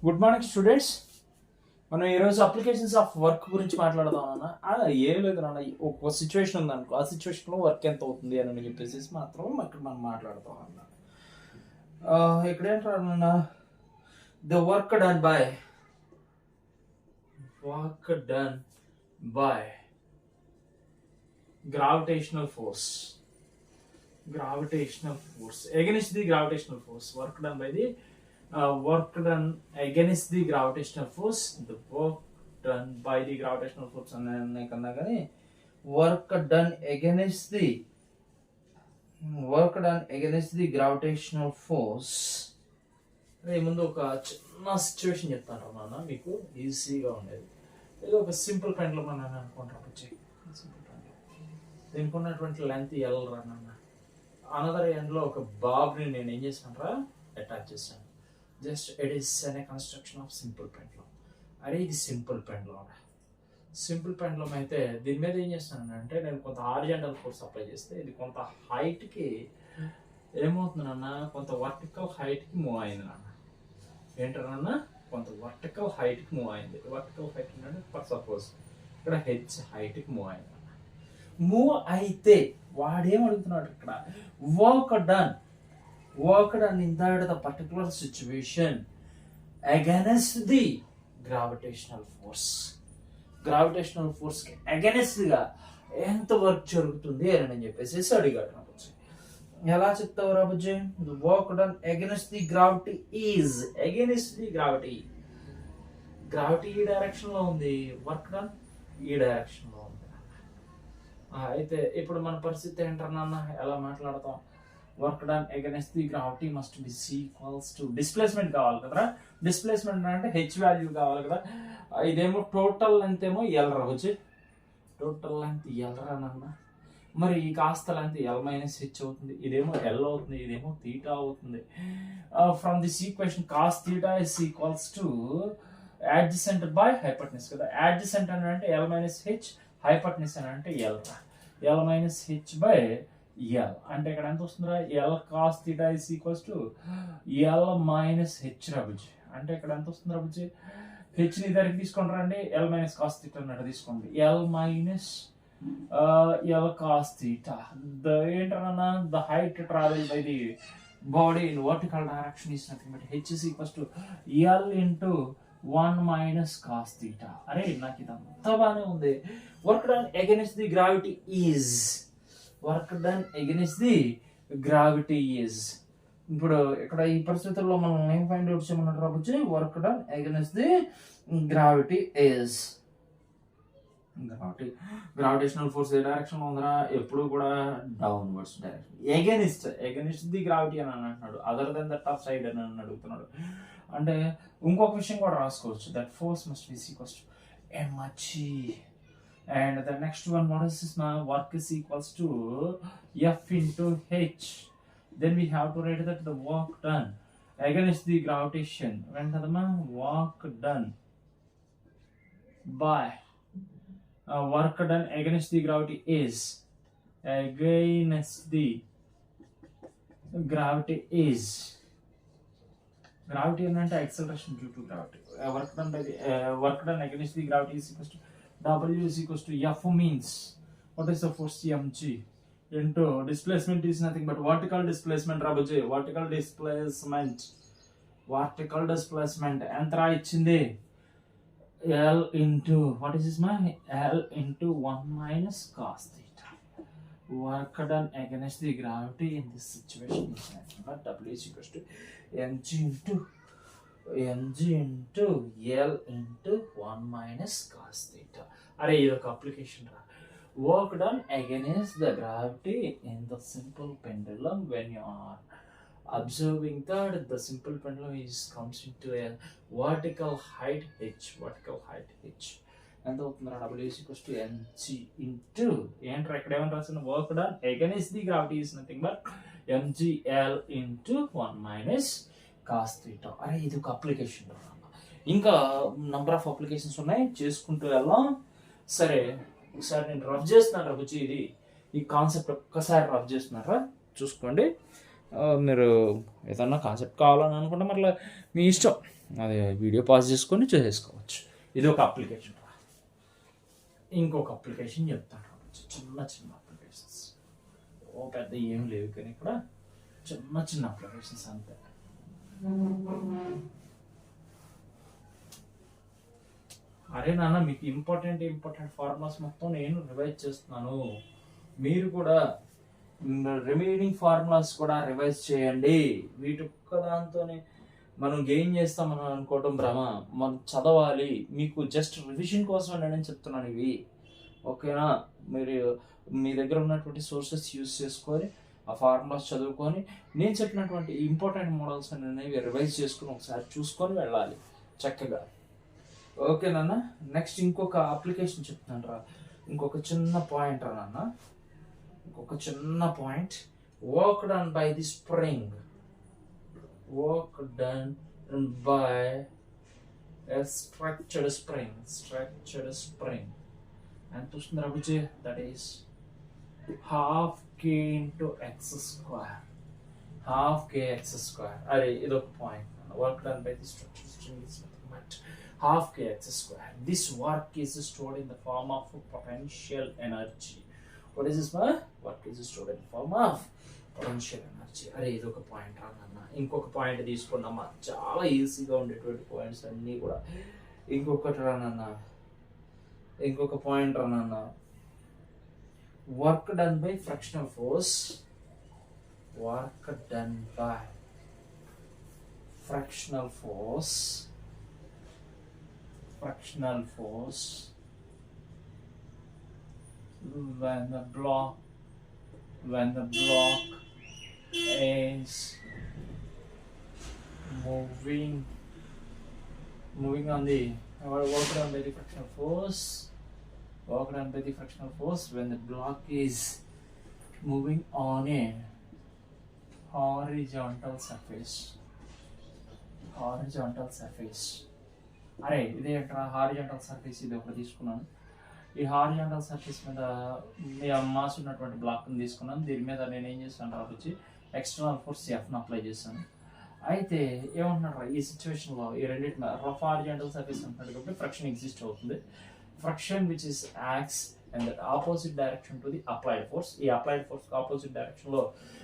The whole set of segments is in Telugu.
Good morning students. మనం ఈరోజు అప్లికేషన్స్ ఆఫ్ వర్క్ గురించి మాట్లాడదాం అన్న. ఏం లేదు నాన్న, ఒక సిచ్యువేషన్ ఉందనుకో, ఆ సిచ్యువేషన్లో వర్క్ ఎంత అవుతుంది అని చెప్పేసి మాత్రం ఇక్కడ మనం మాట్లాడతాం అన్న. ఇక్కడ ఏంటన్నా, the work done by gravitational force against the gravitational force. Work done by the work done against the gravitational force. The work done by the gravitational force and work done against the gravitational force. ముందు ఒక చిన్న సిచ్యువేషన్ చెప్తాను నాన్న, మీకు ఈజీగా ఉండేది. ఏదో ఒక సింపుల్ పెండ్లో మనం అనుకుంటాం. సింపుల్ పెండ్లో దీనికి ఉన్నటువంటి లెంత్ ఎల్ రన్. అనదర్ ఎండ్లో ఒక బాబ్ని నేను ఏం చేశాను అటాచ్ చేశాను. జస్ట్ ఇట్ ఈస్ అనే కన్స్ట్రక్షన్ ఆఫ్ సింపుల్ పెండ్లో. అరే ఇది సింపుల్ పెండ్లో అయితే దీని మీద ఏం చేస్తాను అంటే, నేను కొంత హారిజాంటల్ ఫోర్స్ అప్లై చేస్తే ఇది కొంత హైట్కి ఏమవుతుంది నాన్న, కొంత వర్టికల్ హైట్కి మూవ్ అయింది నాన్న. ఏంటన్నా, కొంత వర్టికల్ హైట్కి మూవ్ అయింది. వర్టికల్ హైట్ అంటే ఫర్ సపోజ్ ఇక్కడ హెచ్ హైట్కి మూవ్ అయింది. మూవ్ అయితే వాడేం అడుగుతున్నాడు ఇక్కడ, work done in that the particular situation against the gravitational force కి అగైనెస్ట్ గా ఎంత వర్క్ జరుగుతుంది అని చెప్పేసి అడిగాడు నాకు. ఎలా చెప్తావు రాబుజీ? Work done against the gravity is gravity ఈ డైరెక్షన్ లో ఉంది, వర్క్ డన్ ఈ డైరెక్షన్ లో ఉంది. అయితే ఇప్పుడు మన పరిస్థితి ఏంటన్నా, ఎలా మాట్లాడతాం? Work done against the gravity must be C equals to displacement కావాలి కదా. డిస్ప్లేస్మెంట్ అంటే హెచ్ వాల్యూ కావాలి కదా. ఇదేమో టోటల్ లెంత్ ఏమో ఎల్ రావచ్చు, టోటల్ లెంత్ ఎల్ రానన్నా. మరి ఈ కాస్త లెంత్ ఎల్ మైనస్ హెచ్ అవుతుంది. ఇదేమో ఎల్ అవుతుంది, ఇదేమో తీటా అవుతుంది. From this equation cos theta is equals to adjacent by hypotenuse కదా. adjacent అని అంటే ఎల్ మైనస్ హెచ్, హైపోటెన్యూస్ అని అంటే L L minus H by L. అంటే ఇక్కడ ఎంత వస్తుందిరా, L cos theta is equals to L minus H రాబుజీ. అంటే ఇక్కడ ఎంత వస్తుంది రాబుజీ? హెచ్ ని దగ్గరికి తీసుకొని రండి, ఎల్ మైనస్ కాస్ థీటా అన్నట్టు తీసుకోండి. L minus L cos theta. ఏంటన్నా, the height travel by the body in vertical direction is nothing but H is equals to L into 1 minus cos theta. అరే నాకు ఇదంతా బాగానే ఉంది. Work done against the gravity is. ఇప్పుడు ఇక్కడ ఈ పరిస్థితుల్లో మనం ఏం ఫైండ్ అవుట్ చేయమన్నారు రాబోచ్చు? Work done against the gravity is. Gravitational force ఏ డైరెక్షన్ లో ఉందరా? ఎప్పుడు కూడా downwards direction. Against the gravity అని అంటున్నాడు, other than that of side అని అడుగుతున్నాడు. అంటే ఇంకొక విషయం కూడా రాసుకోవచ్చు, that force must be equals to mg. And the next one what is this నా, work is equals to f into h. Then we have to write that the work done against the gravitation వెంటదమ్మా, work done by work done against the gravity is gravity అంటే acceleration due to gravity. Work done against the gravity is equals to W is equals to F means what is the force mg into displacement is nothing but vertical displacement రాబోజే. vertical displacement ఎంత ఇచ్చింది? L into what is this my L into 1 minus cos theta. Work done against the gravity in this situation is nothing but W is equals to mg into L into 1 minus cos theta. అరే ఇది ఒక అప్లికేషన్ రా. Work done against the gravity in the simple pendulum when you are observing that the simple pendulum comes into a vertical height h. ఎంత అవుతుందా? W is equals to mg into ఏంట్రా ఇక్కడ ఏమని రాసిన, work done against the gravity is nothing but mgl into 1 minus cos theta. అరే ఇది ఒక అప్లికేషన్. ఇంకా నంబర్ ఆఫ్ అప్లికేషన్స్ ఉన్నాయి, చేసుకుంటూ వెళ్దాం. సరే ఒకసారి నేను రఫ్ చేస్తున్నాను వచ్చి ఇది ఈ కాన్సెప్ట్ ఒక్కసారి రఫ్ చేస్తున్నారా చూసుకోండి. మీరు ఏదన్నా కాన్సెప్ట్ కావాలని అనుకుంటే మళ్ళీ మీ ఇష్టం, అది వీడియో పాజ్ చేసుకొని చేసేసుకోవచ్చు. ఇది ఒక అప్లికేషన్. ఇంకొక అప్లికేషన్ చెప్తాను, చిన్న చిన్న అప్లికేషన్స్, ఓ పెద్ద ఏం లేవు కానీ ఇక్కడ చిన్న చిన్న అప్లికేషన్స్ అంతే. అరే నాన్న, మీకు ఇంపార్టెంట్ ఫార్ములాస్ మొత్తం నేను రివైజ్ చేస్తున్నాను, మీరు కూడా రిమైనింగ్ ఫార్ములాస్ కూడా రివైజ్ చేయండి. వీటి ఒక్క దాంతోనే మనం గెయిన్ చేస్తామని అనుకోవటం భ్రమ. మనం చదవాలి, మీకు జస్ట్ రివిజన్ కోసం నేను చెప్తున్నాను ఇవి, ఓకేనా? మీరు మీ దగ్గర ఉన్నటువంటి సోర్సెస్ యూజ్ చేసుకొని ఆ ఫార్ములాస్ చదువుకొని నేను చెప్పినటువంటి ఇంపార్టెంట్ మోడల్స్ అనేవి రివైజ్ చేసుకుని ఒకసారి చూసుకొని వెళ్ళాలి చక్కగా, ఓకేనా? నెక్స్ట్ ఇంకొక అప్లికేషన్ చెప్తాను రా, ఇంకొక చిన్న పాయింట్ రా నాన్న, ఇంకొక చిన్న point. Work done by the spring, work done by a structured spring. And that is half k into x square. Half k x square. Array, this is point. Work done by the structured string is nothing but half k x square. This work is stored in the form of potential energy. What is this one? Work is stored in the form of potential energy. అరే ఇది ఒక పాయింట్ రానన్న. ఇంకొక పాయింట్ తీసుకున్నామా, చాలా ఈజీగా ఉండేటువంటి పాయింట్స్ అన్నీ కూడా. ఇంకొకటి రానన్న, ఇంకొక పాయింట్ రానన్న. Work done by frictional force, work done by frictional force, frictional force when the block is moving on the work done by the fractional force, work done by the fractional force when the block is moving on a horizontal surface. అరే ఇదే హారిజాంటల్ సర్ఫేస్, ఇది ఒకటి తీసుకున్నాను. ఈ హారిజాంటల్ సర్ఫేస్ మీద మాస్ ఉన్నటువంటి బ్లాక్ని తీసుకున్నాను. దీని మీద నేను ఏం చేస్తాను రావచ్చు, ఎక్స్టర్నల్ ఫోర్స్ ఎఫ్ను అప్లై చేస్తాను. అయితే ఏమంటున్నారు, ఈ సిచ్యువేషన్లో ఈ రెండింటి మీద రఫ్ హారిజాంటల్ సర్ఫేస్ అంటున్నాడు కాబట్టి ఫ్రిక్షన్ ఎగ్జిస్ట్ అవుతుంది. Friction which is acts and opposite direction to the applied force. ఈ అప్లైడ్ ఫోర్స్ ఆపోజిట్ డైరెక్షన్లో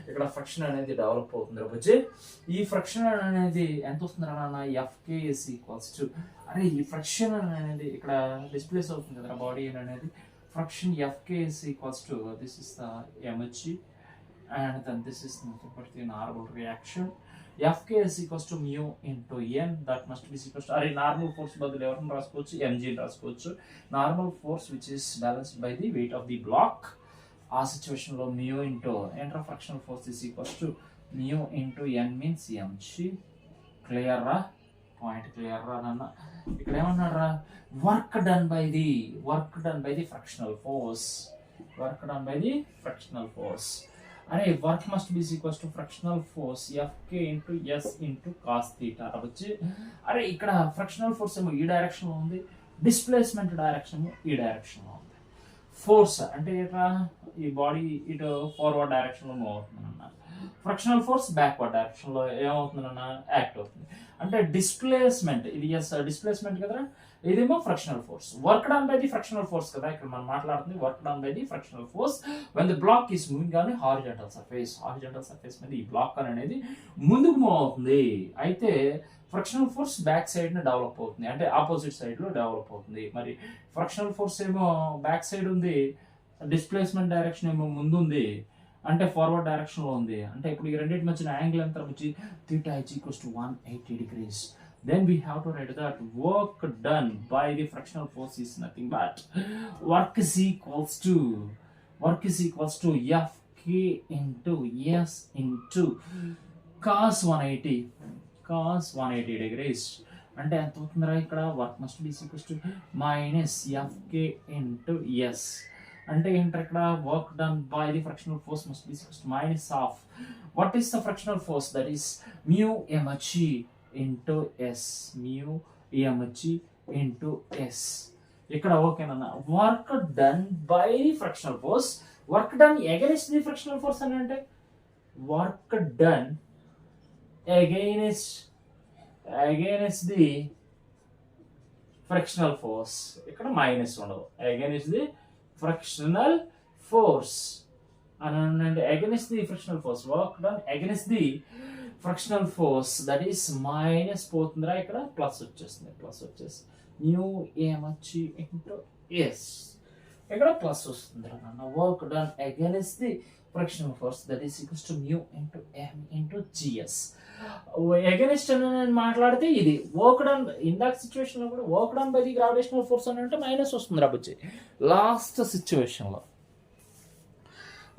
ఇక్కడ ఫ్రిక్షన్ అనేది డెవలప్ అవుతుంది రావచ్చు. ఈ ఫ్రిక్షన్ అనేది ఎంత వస్తుంది అన్న, ఎఫ్కే ఇస్ ఈక్వల్స్ టు, అరే ఈ ఫ్రిక్షన్ అనేది ఇక్కడ డిస్ప్లేస్ అవుతుంది కదా బాడీ అనేది, friction F K is equals to, this is the M H G and then this is nothing but the normal reaction. Fk is equals to mu into n, that must be equals to, normal force బదులు ఎవరిని రాసుకోవచ్చు, mg రాసుకోవచ్చు. Normal force which is balanced by the weight of the block. ఆ సిచ్యువేషన్ లో mu into inter frictional force is equals to mu into n means mg. Clear రా, పాయింట్ క్లియర్ రా నాన్న. ఇక్కడ ఏమన్నాడు రా, work done by the frictional force, work done by the frictional force. అరే work must be equals to frictional force F K into S into cos theta వచ్చి. అరే ఇక్కడ ఫ్రాక్షనల్ ఫోర్స్ ఏమో ఈ డైరెక్షన్లో ఉంది, డిస్ప్లేస్మెంట్ డైరెక్షన్ ఈ డైరెక్షన్లో ఉంది. ఫోర్స్ అంటే ఇట్లా ఈ బాడీ ఇటు ఫార్వర్డ్ డైరెక్షన్లో మూవ్ అవుతుంది అన్న, ఫ్రాక్షనల్ ఫోర్స్ బ్యాక్వర్డ్ డైరెక్షన్లో ఏమవుతుందన్న, యాక్ట్ అవుతుంది. అంటే డిస్ప్లేస్మెంట్, ఇది ఎస్ డిస్ప్లేస్మెంట్ కదరా, ఇదేమో frictional force. Work done by the frictional force కదా ఇక్కడ మనం మాట్లాడుతుంది, work done by the frictional force when the block is moving on horizontal surface మీద ఈ బ్లాక్ అనేది ముందుకు మూవ్ అవుతుంది. అయితే ఫ్రాక్షనల్ ఫోర్స్ బ్యాక్ సైడ్ ని డెవలప్ అవుతుంది, అంటే ఆపోజిట్ సైడ్ లో డెవలప్ అవుతుంది. మరి ఫ్రాక్షనల్ ఫోర్స్ ఏమో బ్యాక్ సైడ్ ఉంది, డిస్ప్లేస్మెంట్ డైరెక్షన్ ఏమో ముందు ఉంది, అంటే ఫార్వర్డ్ డైరెక్షన్ లో ఉంది. అంటే ఇప్పుడు ఈ రెండింటి మధ్యన యాంగిల్ ఎంత వచ్చి theta is equals to 180 degrees. Then we have to write that work done by the fractional force is nothing but work is equals to Fk into S into cos 180 degrees. అంటే ఎంత అవుతుందిరా ఇక్కడ, work must be equals to minus Fk into S. అంటే ఏంటంటే ఇక్కడ work done by the frictional force must be equals to minus of what is the frictional force, that is mu mg into S, mu mg into S. ఇక్కడ ఓకేనన్నా. Work done by frictional force, work done against the frictional force అని అంటే work done against the frictional force. ఇక్కడ మైనస్ ఉండదు. against ది ఫ్రిక్షనల్ ఫోర్స్ అని అంటే against the frictional force, work done against the frictional force that is minus పోతుందిరా, ఇక్కడ ప్లస్ వచ్చేస్తుంది. ప్లస్ వచ్చేసి న్యూ ఏమొచ్చి ఇంటూ ఎస్, ఇక్కడ ప్లస్ వస్తుంది అన్న. Work done against the frictional force that is equals to mu into M into G S. Against అని నేను మాట్లాడితే ఇది వర్క్ డన్, ఇందాక సిచ్యువేషన్లో కూడా work done by the gravitational force అని అంటే మైనస్ వస్తుంది రాబోచ్చి లాస్ట్ సిచ్యువేషన్లో.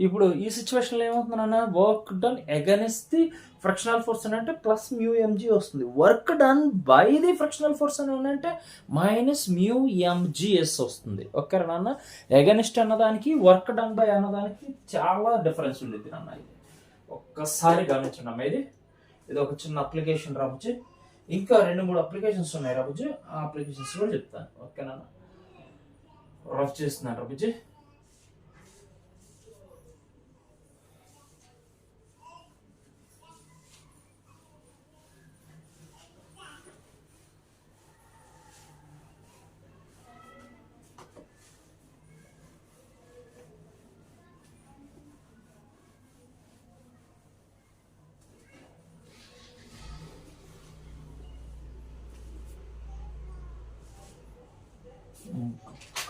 ఇప్పుడు ఈ సిచ్యువేషన్లో ఏమవుతుందన్న, work done against the frictional force అని అంటే ప్లస్ మ్యూ ఎంజీ వస్తుంది. Work done by the frictional force అని అంటే మైనస్ మ్యూ ఎంజిఎస్ వస్తుంది. ఓకే నాన్న, అగైన్స్ట్ అన్నదానికి వర్క్ డన్ బై అన్నదానికి చాలా డిఫరెన్స్ ఉండేది నాన్న. ఇది ఒక్కసారి గమనించండి అమ్మ. ఇది ఒక చిన్న అప్లికేషన్ రాబుజ్జి. ఇంకా 2-3 అప్లికేషన్స్ ఉన్నాయి రాబుజ్జి, ఆ అప్లికేషన్స్ కూడా చెప్తాను. ఓకేనా, రఫ్ చేస్తున్నాను రాబుజ్జి.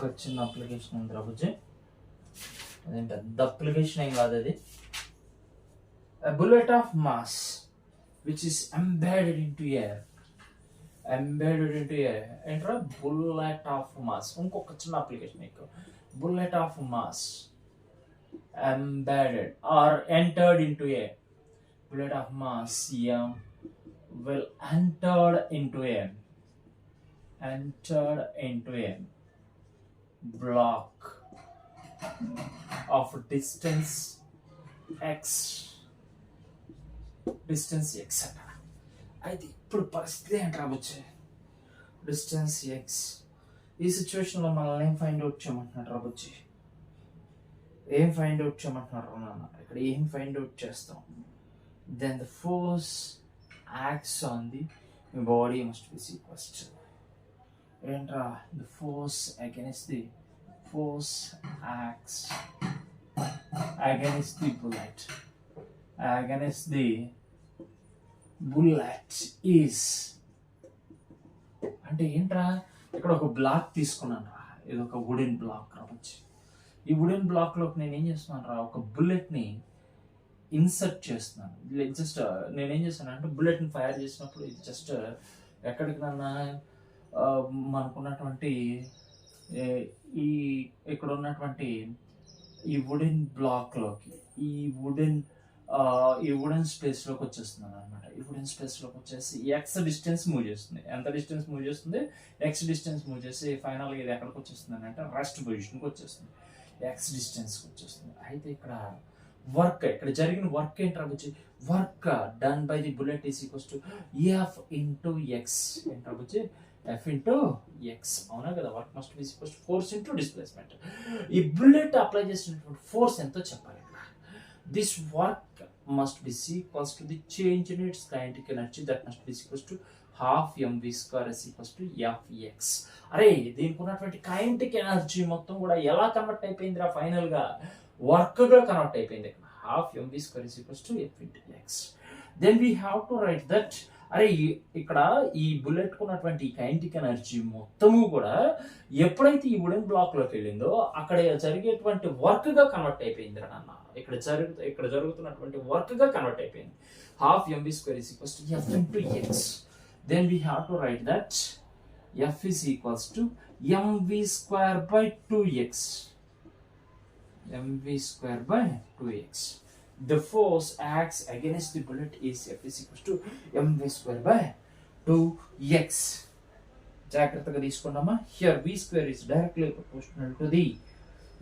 ఒక చిన్న అప్లికేషన్ ఉంది రాబుజ్జి, అదేం పెద్ద అప్లికేషన్ ఏం కాదు అది. Bullet of mass which is embedded into air. Embedded into air ఏంట్రా, బుల్లెట్ ఆఫ్ మాస్. ఇంకొక చిన్న అప్లికేషన్ ఎక్కువ, bullet of mass embedded or entered into a bullet of mass m will entered into a block of distance x etc. అయితే ఇప్పుడు పరిస్థితి ఏంటి రాబోచ్చే, డిస్టెన్స్ ఎక్స్. ఈ సిచ్యువేషన్లో మనల్ని ఏం ఫైండ్ అవుట్ చేయమంటున్నాడు రాబోచ్చి, ఏం ఫైండ్ అవుట్ చేయమంటున్నారు నాన్న. ఇక్కడ ఏం ఫైండ్ అవుట్ చేస్తాం, then the force acts on the body must be equals to ఏంట్రా, the force against the force acts against the bullet, against the bullet is అంటే ఏంట్రా, ఇక్కడ ఒక బ్లాక్ తీసుకున్నాను రా, ఇది ఒక వుడెన్ బ్లాక్ రావచ్చు. ఈ వుడెన్ బ్లాక్లోకి నేను ఏం చేస్తున్నాను రా, ఒక బుల్లెట్ని ఇన్సర్ట్ చేస్తున్నాను. జస్ట్ నేనేం చేస్తాను అంటే, బుల్లెట్ని ఫైర్ చేసినప్పుడు ఇది జస్ట్ ఎక్కడికి నన్నా మనకున్నటువంటి ఈ ఇక్కడ ఉన్నటువంటి ఈ వుడెన్ బ్లాక్లోకి ఈ వుడెన్ స్పేస్లోకి వచ్చేస్తున్నాను అనమాట. ఈ వుడెన్ స్పేస్లోకి వచ్చేసి ఎక్స్ డిస్టెన్స్ మూవ్ చేస్తుంది. ఎంత డిస్టెన్స్ మూవ్ చేస్తుంది, ఎక్స్ డిస్టెన్స్ మూవ్ చేసి ఫైనల్గా ఇది ఎక్కడికి వచ్చేస్తుంది అంటే రెస్ట్ పొజిషన్కి వచ్చేస్తుంది, ఎక్స్ డిస్టెన్స్కి వచ్చేస్తుంది. అయితే ఇక్కడ వర్క్, ఇక్కడ జరిగిన వర్క్ ఏంట్రా వచ్చి, work done by the bullet is equals to F into X. ఏంట్రా వచ్చి ఎఫ్ ఇంటూ ఎక్స్, అవునా కదా. Work must be equals to force into displacement. ఈ బుల్లెట్ అప్లై చేసినటువంటి ఫోర్స్ ఎంతో చెప్పాలి ఇక్కడ. This work must be equals to the change in its kinetic energy that must be equals to ½ mv² is equals to fx. అరే దీనికి ఉన్నటువంటి కైనెటిక్ ఎనర్జీ మొత్తం కూడా ఎలా కన్వర్ట్ అయిపోయిందిరా, ఫైనల్ గా వర్క్ గా కన్వర్ట్ అయిపోయింది. ½ mv² is equals to f into x. Then we have to write that అరే ఇక్కడ ఈ బుల్లెట్ కున్నటువంటి కైనెటిక్ ఎనర్జీ మొత్తము కూడా ఎప్పుడైతే ఈ వుడెన్ బ్లాక్ లోకి వెళ్ళిందో అక్కడ జరిగేటువంటి వర్క్ గా కన్వర్ట్ అయిపోయింది రా నాన్న. ఇక్కడ జరుగుతున్నటువంటి వర్క్ గా కన్వర్ట్ అయిపోయింది. ½ mv² is equals to f into x. Then we have to write that f is equals to mv² by 2x. mv² by 2x. The force acts against the bullet is f is equals to mv² by 2x. జాగ్రత్తగా తీసుకున్నామా. Here v² is directly proportional to the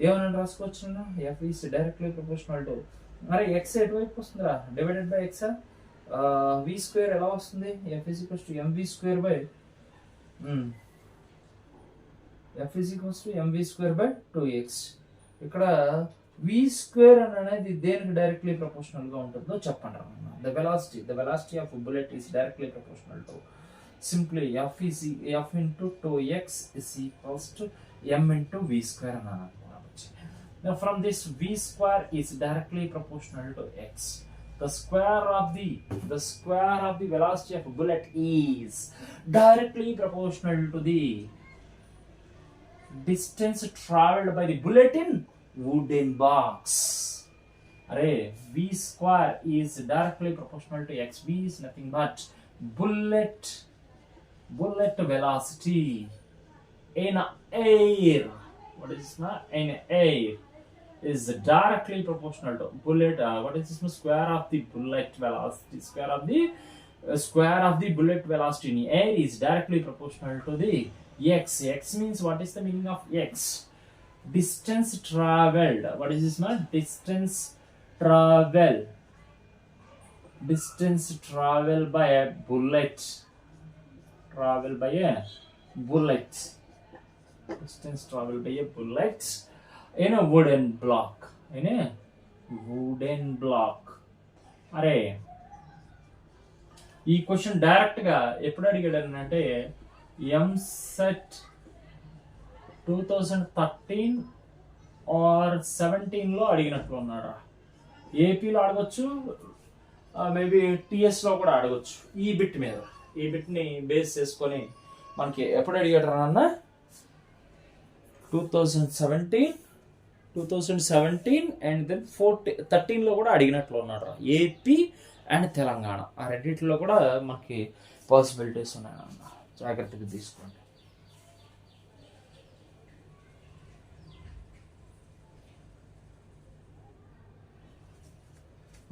ఏమన్నా రాసుకోవచ్చు, f is directly proportional to మరి x ఎటువైపు వస్తుందిరా, డివైడెడ్ బై x. v² ఎలా వస్తుంది, f is equals to mv² by f is equals to mv² by 2x. ఇక్కడ వి స్క్వేర్ అనేది దేనికి డైరెక్ట్లీ ప్రపోర్షనల్ గా ఉంటుందో చెప్పండి అన్న. The velocity of bullet is directly proportional to simply F into 2x is equals to m into V square అని అనుకోవచ్చు. From this V square is directly proportional to x. The square of the velocity of a bullet is directly proportional to the distance traveled by the bullet in wooden box. Array v square is directly proportional to x. V is nothing but bullet velocity in air. What is this? In air is directly proportional to bullet. What is this? Square of the bullet velocity. Square of the bullet velocity in air is directly proportional to the x. X means, what is the meaning of x? Distance traveled. What is this? Distance travel by a bullet. Distance travel by a bullet in a wooden block. అరే ఈ క్వశ్చన్ డైరెక్ట్ గా ఎప్పుడు అడిగాడు అంటే ఎంసెట్ 2013 ఆర్ 17 లో అడిగినట్లు ఉన్నాడు. ఏపీలో అడగొచ్చు, మేబీ టిఎస్ లో కూడా అడగొచ్చు. ఈ బిట్ ని బేస్ చేసుకొని మనకి ఎప్పుడు అడిగాడు అన్న 2017 అండ్ దెన్ 13 లో కూడా అడిగినట్లు ఉన్నాడు. ఏపీ అండ్ తెలంగాణ ఆ రెండిట్లో కూడా మనకి పాసిబిలిటీస్ ఉన్నాయన్న, జాగ్రత్తగా తీసుకోండి.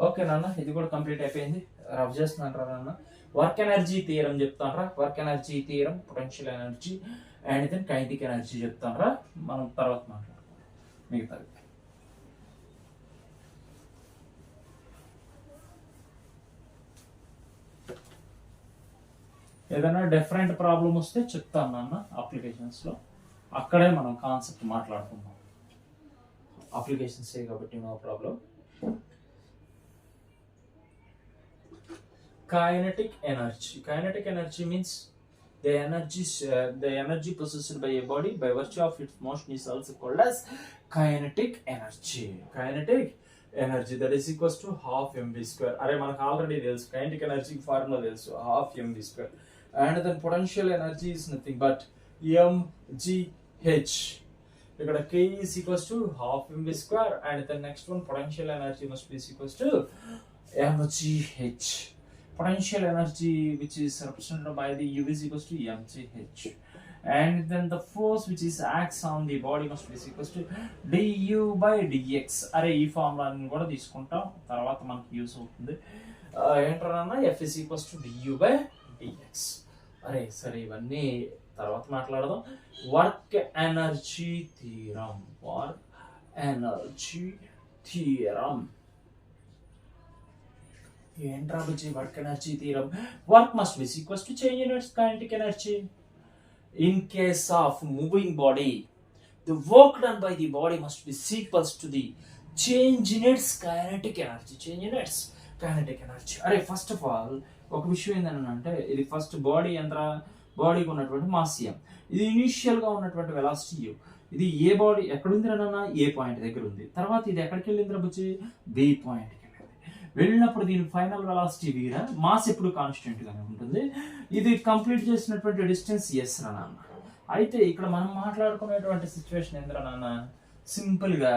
ఓకే నాన్న, ఇది కూడా కంప్లీట్ అయిపోయింది. రఫ్ చేస్తున్నాను నాన్న. వర్క్ ఎనర్జీ థియరం చెప్తాను. Work energy theorem, potential energy and then kinetic energy చెప్తాను. మనం తర్వాత మాట్లాడుకుందాం మిగతాది. ఏదైనా డిఫరెంట్ ప్రాబ్లం వస్తే చెప్తాను నాన్న అప్లికేషన్స్ లో, అక్కడే మనం కాన్సెప్ట్ మాట్లాడుకుందాం. అప్లికేషన్స్ కాబట్టి no problem. Kinetic energy means the energy possessed by a body by virtue of its motion is also called as kinetic energy. That is equals to half mv square. అరే మనకు ఆల్రెడీ తెలుసు kinetic energy ఫార్ములా తెలుసు, half mv square. And then potential energy is nothing but mgh. ఇక్కడ k is equals to half mv square and the next one potential energy must be equals to mgh. Potential energy which is represented by the U is equals to mgh, and then the force which is acts on the body must be equals to du by dx. అరే ఈ ఫార్ములాని కూడా తీసుకుంటాం, తర్వాత మనకి యూస్ అవుతుంది. ఏంటన్నా f is equals to du by dx. అరే సరే ఇవన్నీ తర్వాత మాట్లాడదాం. వర్క్ ఎనర్జీ థియరం ఏంట్రా బుజ్జి? Work energy theorem. Work must be equals to change in its kinetic energy. In case of moving body, the work done by the body must be equals to the change in its kinetic energy. అరే ఫస్ట్ ఆఫ్ ఆల్ ఒక విషయం ఏంటంటే, ఇది ఫస్ట్ బాడీకి ఉన్నటువంటి మాస్ m, ఇది ఇనిషియల్ గా ఉన్నటువంటి వెలాసిటీ u. ఇది ఏ బాడీ ఎక్కడుంది అన్న? ఏ పాయింట్ దగ్గర ఉంది. తర్వాత ఇది ఎక్కడికి వెళ్ళిందిరా బుజ్జి? బి పాయింట్ వెళ్ళినప్పుడు దీని ఫైనల్ వెలాసిటీ వీరా, మాస్ ఎప్పుడు కాన్స్టెంట్ గానే ఉంటుంది. ఇది కంప్లీట్ చేసినటువంటి డిస్టెన్స్ ఎస్ నాన్న. అయితే ఇక్కడ మనం మాట్లాడుకునేటువంటి సిచ్యువేషన్ ఏంద్రా నాన్న, సింపుల్ గా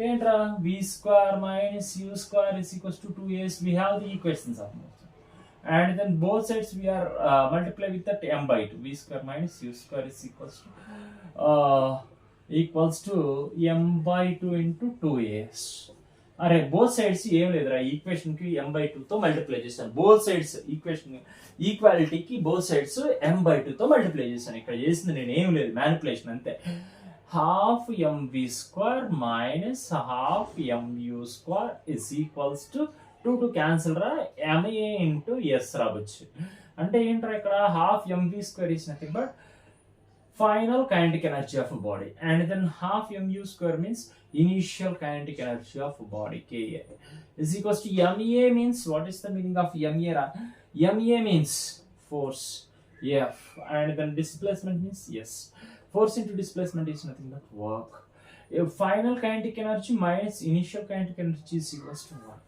ఏంట్రా v square minus u square is equals to 2as. we have the equations of motion and then both sides we are multiply with that m by 2. v square minus u square is equals to m by 2 into 2as. అరే బోత్ సైడ్స్ ఏం లేదురా, ఈక్వేషన్ కి m by 2 తో మల్టిప్లై చేశాను. బోత్ సైడ్స్ ఈక్వేషన్ ఈక్వాలిటీకి బోత్ సైడ్స్ m by 2 తో మల్టిప్లై చేశాను. ఇక్కడ చేసింది నేను ఏం లేదు, మ్యానిపులేషన్ అంతే. Half mv square minus half mu square is equals to 2 cancel రా, ma ఇంటూ ఎస్ రావచ్చు. అంటే ఏంట్రా ఇక్కడ half mv square is nothing but final kinetic energy of a body, and then half mu square means initial kinetic energy of a body, Ka is equals to ma means, what is the meaning of ma? Ma means force, F, and then displacement means S. Force into displacement is nothing but work. Final kinetic energy minus initial kinetic energy is equals to work.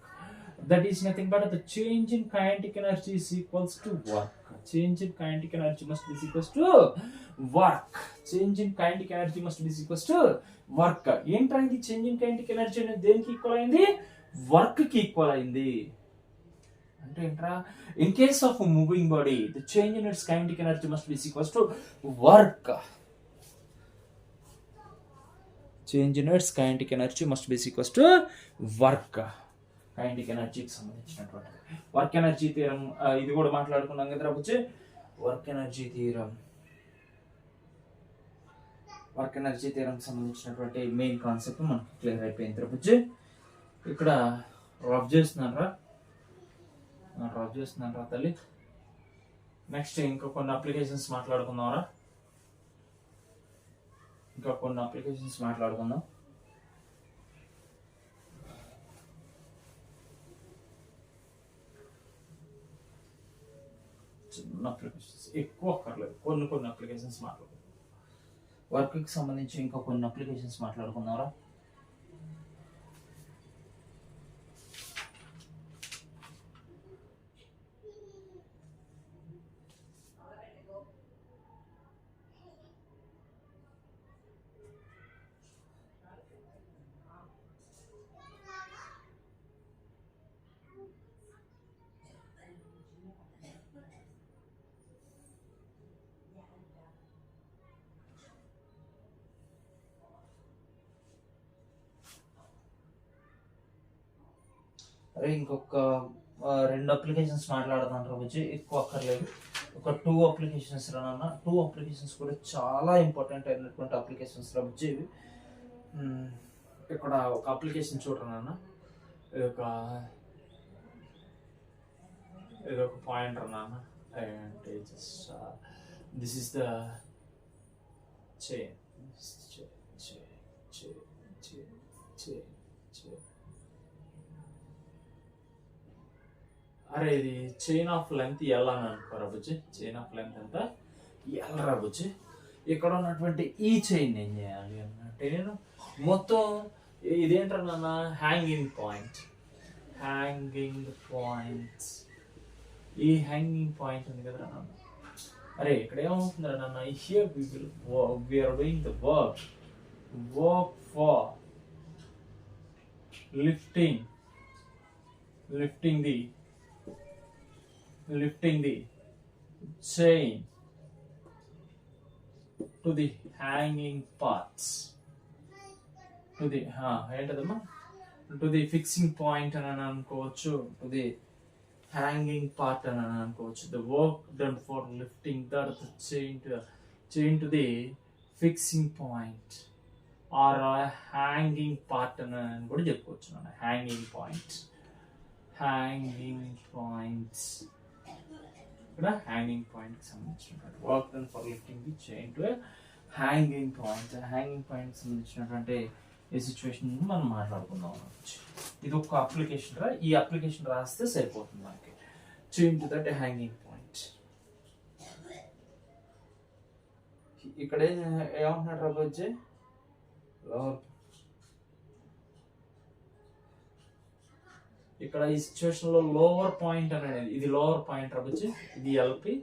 That is nothing but the change in kinetic energy is equals to work. Change in kinetic energy must be equals to work. Change in kinetic energy must be equals to work. ఏంట్రా ఇది చేంజ్ ఇన్ కైనెటిక్ ఎనర్జీ అనేది దేనికి ఈక్వల్ అయింది? వర్క్ కి ఈక్వల్ అయింది. అంటే ఏంట్రా, in case of moving body the change in its kinetic energy must be equals to work. Change in its kinetic energy must be equals to work. Kinetic ఎనర్జీకి సంబంధించినటువంటి వర్క్ ఎనర్జీ థియరం ఇది కూడా మాట్లాడుకున్నాం కదా వచ్చి. వర్క్ ఎనర్జీ థియరం సంబంధించినటువంటి మెయిన్ కాన్సెప్ట్ మనకు క్లియర్ అయిపోయింది తరపుచ్చి. ఇక్కడ రఫ్ చేస్తున్నాను రా తల్లి. నెక్స్ట్ ఇంకా కొన్ని అప్లికేషన్స్ మాట్లాడుకుందాం. చిన్న అప్లికేషన్స్, ఎక్కువ అక్కర్లేదు, కొన్ని అప్లికేషన్స్ మాట్లాడుకుందాం. వర్క్కి సంబంధించి ఇంకా కొన్ని అప్లికేషన్స్ మాట్లాడుకుందాంరా. అరే ఇంకొక 2 అప్లికేషన్స్ మాట్లాడదాం వచ్చి, ఎక్కువ అక్కర్లేదు. ఒక 2 అప్లికేషన్స్ రానన్న. 2 అప్లికేషన్స్ కూడా చాలా ఇంపార్టెంట్ అయినటువంటి అప్లికేషన్స్ వచ్చి. ఇక్కడ ఒక అప్లికేషన్ చూడరానన్న. ఇది ఒక పాయింట్ రానన్న. అంటే just this is the chain. అరే ఇది చైన్ ఆఫ్ లెంత్ ఎల్ అని అనుకోరా బుజ్జి. చైన్ ఆఫ్ లెంత్ ఎంత? ఎల్ రా బుజ్జి. ఇక్కడ ఉన్నటువంటి ఈ చైన్ ఏం చేయాలి అంటే, నేను మొత్తం ఇదేంటారు నాన్న, హ్యాంగింగ్ పాయింట్. ఈ హ్యాంగింగ్ పాయింట్ ఉంది కదా నాన్న. అరే ఇక్కడ ఏమవుతుందా నాన్న, here we are doing the work for lifting the chain to the hanging parts, to the fixing point అని అనుకోవచ్చు, to the hanging part అని అనుకోవచ్చు. The work done for lifting the chain to the fixing point or hanging part అని కూడా చెప్పుకోవచ్చు. హ్యాంగింగ్ పాయింట్ ఇక్కడ హ్యాంగింగ్ పాయింట్కి సంబంధించినటువంటి work done for lifting the chain to hanging point. Hanging పాయింట్కి సంబంధించినటువంటి ఈ సిచ్యువేషన్ మనం మాట్లాడుకుందాం. ఇది ఒక అప్లికేషన్ రా. ఈ అప్లికేషన్ రాస్తే సరిపోతుంది మనకి. Chain to that hanging point. ఇక్కడ ఏమంటున్నాడు రా వచ్చి, ఇక్కడ ఈ సిచ్యువేషన్ లో లోవర్ పాయింట్ అనేది, ఇది లోవర్ పాయింట్ వచ్చి, ఇది ఎల్పి,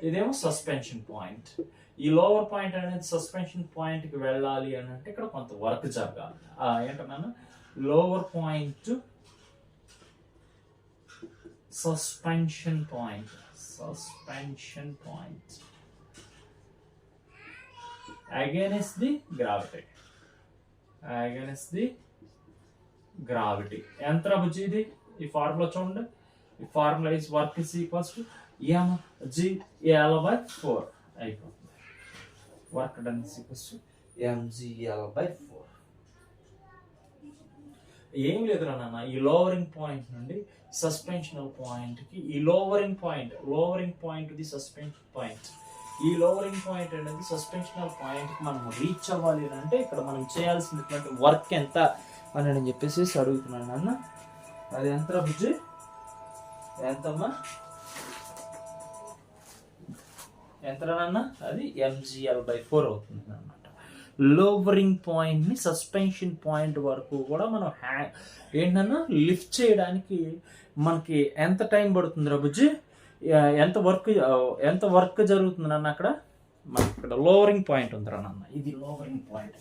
ఇదేమో సస్పెన్షన్ పాయింట్. ఈ లోవర్ పాయింట్ అనేది సస్పెన్షన్ పాయింట్ కి వెళ్ళాలి అని అంటే ఇక్కడ కొంత వర్క్ జరగాలి. ఏంటన్నా, lower point suspension point against the gravity. ఎంత బుజ్జి ఇది? ఈ ఫార్ములా చూడండి. ఈ formula is work is equals to mgl/4 అయిపోతుంది. Work done is equals to mgl/4. ఏం లేదురా నాన్న, ఈ లోవరింగ్ పాయింట్ నుండి సస్పెన్షనల్ పాయింట్ కి, ఈ lowering point the suspension point, ఈ లోవరింగ్ పాయింట్ అనేది సస్పెన్షనల్ పాయింట్కి మనం రీచ్ అవ్వాలి అంటే ఇక్కడ మనం చేయాల్సినటువంటి వర్క్ ఎంత అని నేను చెప్పేసి అడుగుతున్నాను అన్న. అది ఎంత బుజ్జి, ఎంతమ్మా, ఎంతనన్నా? అది mgl/4 అవుతుంది అనమాట. లోవరింగ్ పాయింట్ని సస్పెన్షన్ పాయింట్ వరకు కూడా మనం ఏంటన్నా లిఫ్ట్ చేయడానికి మనకి ఎంత టైం పడుతుంది రా బుజ్జి, ఎంత వర్క్ జరుగుతుంది అన్న అక్కడ. మనకి ఇక్కడ లోవరింగ్ పాయింట్ ఉంది రా నాన్న, ఇది లోవరింగ్ పాయింట్.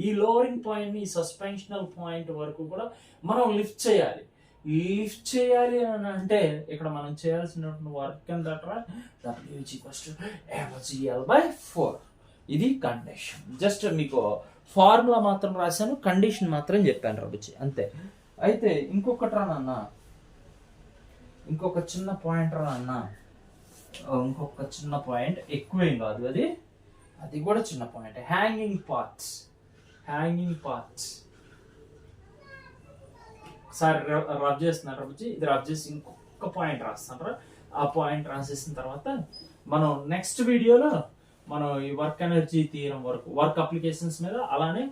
ఈ లోవరింగ్ పాయింట్ని సస్పెన్షనల్ పాయింట్ వరకు కూడా మనం లిఫ్ట్ చేయాలి. లిఫ్ట్ చేయాలి అని అంటే ఇక్కడ మనం చేయాల్సినటువంటి వర్క్ ఎంతట్రా, mgl/4. ఇది కండిషన్. జస్ట్ మీకు ఫార్ములా మాత్రం రాశాను, కండిషన్ మాత్రం చెప్పాను రబుచ్చి, అంతే. అయితే ఇంకొకటి రానన్న, ఇంకొక చిన్న పాయింట్ రానన్న, ఇంకొక చిన్న పాయింట్, ఎక్కువేం కాదు అది కూడా చిన్న point. Hanging parts sir rub చేస్తున్నారు రబుచ్చి, ఇది రబ్ చేసి ఇంకొక పాయింట్ రాస్తాను. ఆ పాయింట్ రాసేసిన తర్వాత మనం నెక్స్ట్ వీడియోలో మనం ఈ work energy theorem work applications మీద, అలానే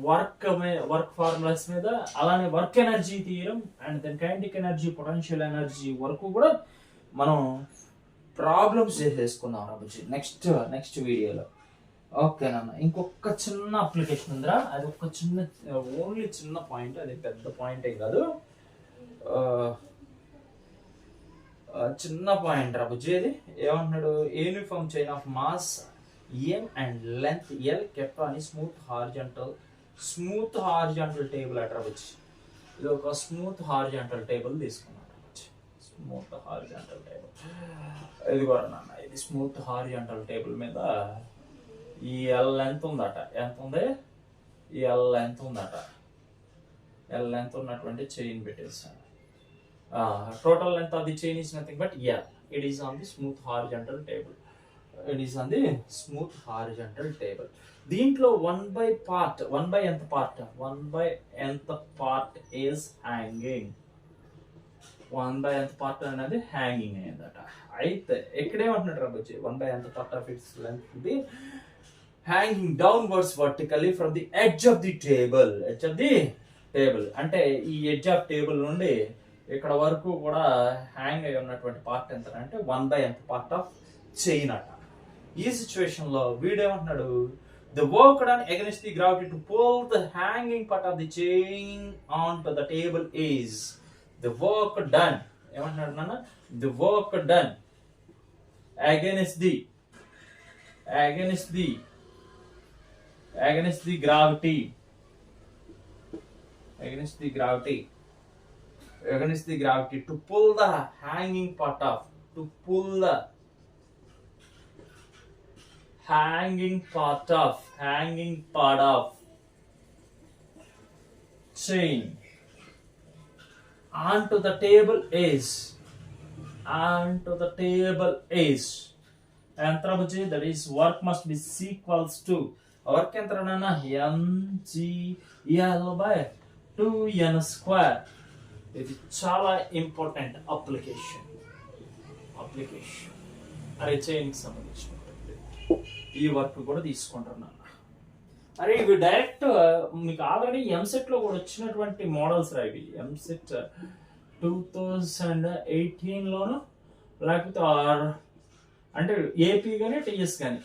వర్క్ ఫార్ములాస్ మీద, అలానే work energy theorem and then kinetic energy, potential energy వరకు కూడా మనం ప్రాబ్లమ్స్ చేసేసుకుందాం రబుచ్చి నెక్స్ట్ వీడియోలో. ఓకేనన్న. ఇంకొక చిన్న అప్లికేషన్ ఉందిరా, అది ఒక ఓన్లీ చిన్న పాయింట్, అది పెద్ద పాయింట్ ఏం కాదు, చిన్న పాయింట్ రా బుజ్జి. అది ఏమంటున్నాడు, uniform chain of mass M and length L kept on smooth horizontal table అట్రా బుజ్జి. ఇది ఒక స్మూత్ హారిజాంటల్ టేబుల్ తీసుకున్నాను బుజ్జి, స్మూత్ హారిజాంటల్ టేబుల్. ఇది కూడా నాన్న, ఇది స్మూత్ హారిజాంటల్ టేబుల్ మీద ఈ L లెంత్ ఉందట. ఎంత ఉంది? ఈ L లెంత్ ఉందట. L లెంత్ ఉన్నటువంటి చైన్ పెట్టేసాను. Total length of the chain is nothing but L. It is on the smooth horizontal table. దీంట్లో 1 by nth part is hanging. 1 by nth part అనేది హ్యాంగింగ్ అయిందట. అయితే ఎక్కడేమంటున్నాడు రాబోచ్చి, 1 by nth part of its length will be hanging downwards vertically from the edge of the table. అంటే ఈ edge of table నుండి ఇక్కడ వరకు కూడా హ్యాంగ్ అయి ఉన్నటువంటి పార్ట్ ఎంత అంటే 1 by nth part of chain అట. ఈ సిచ్యువేషన్ లో వీడేమంటున్నాడు, the work done against the gravity to pull the hanging part of the chain on to the table is the work done. ఏమంటున్నాడు నాన్న, the work done against the gravity to pull the hanging part off, chain onto the table is anthropology, that is work must be equals to work entrana mgl/2n². ఇది చాలా ఇంపార్టెంట్ అప్లికేషన్. అరే చైన్కి సంబంధించినటువంటి ఈ వర్క్ కూడా తీసుకుంటున్నాను. అరే ఇవి డైరెక్ట్ మీకు ఆల్రెడీ ఎంసెట్ లో కూడా వచ్చినటువంటి మోడల్స్ రా ఇవి. ఎంసెట్ 2018 లోను, లేకపోతే అంటే ఏపీ కానీ టీఎస్ కానీ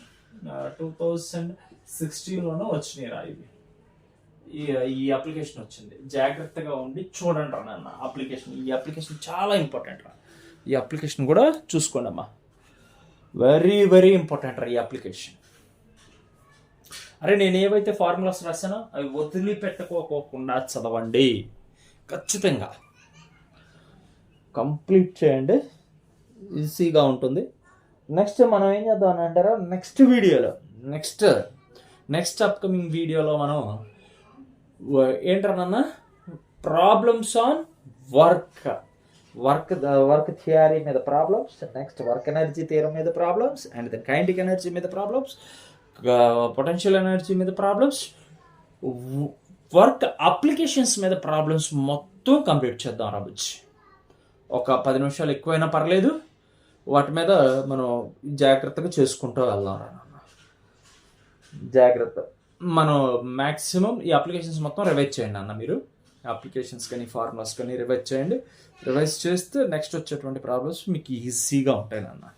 2016 లోనూ వచ్చినాయి రా ఇవి. ఈ అప్లికేషన్ వచ్చింది, జాగ్రత్తగా ఉండి చూడండి రా నాన్న అప్లికేషన్. ఈ అప్లికేషన్ చాలా ఇంపార్టెంట్ రా, ఈ అప్లికేషన్ కూడా చూసుకోండి అమ్మా, వెరీ వెరీ ఇంపార్టెంట్ రా ఈ అప్లికేషన్. అరే నేను ఏవైతే ఫార్ములాస్ రాశానో అవి వదిలిపెట్టుకోకుండా చదవండి, ఖచ్చితంగా కంప్లీట్ చేయండి, ఈజీగా ఉంటుంది. నెక్స్ట్ మనం ఏం చేద్దాం అని అంటారా, నెక్స్ట్ వీడియోలో నెక్స్ట్ అప్కమింగ్ వీడియోలో మనం ఏంటన్నా ప్రాబ్లమ్స్ ఆన్ వర్క్ థియరీ మీద problems, next work energy theory మీద problems, and then kinetic energy మీద ప్రాబ్లమ్స్, పొటెన్షియల్ ఎనర్జీ మీద ప్రాబ్లమ్స్, వర్క్ అప్లికేషన్స్ మీద ప్రాబ్లమ్స్ మొత్తం కంప్లీట్ చేద్దాం రాబుచ్చి. ఒక 10 నిమిషాలు ఎక్కువైనా పర్లేదు, వాటి మీద మనం జాగ్రత్తగా చేసుకుంటూ వెళ్దాం నాన్న. జాగ్రత్త. మనం మ్యాక్సిమం ఈ అప్లికేషన్స్ మొత్తం రివైజ్ చేయండి అన్న. మీరు అప్లికేషన్స్ కానీ ఫార్ములాస్ కానీ రివైజ్ చేయండి. రివైజ్ చేస్తే నెక్స్ట్ వచ్చేటువంటి ప్రాబ్లమ్స్ మీకు ఈజీగా ఉంటాయి నాన్న.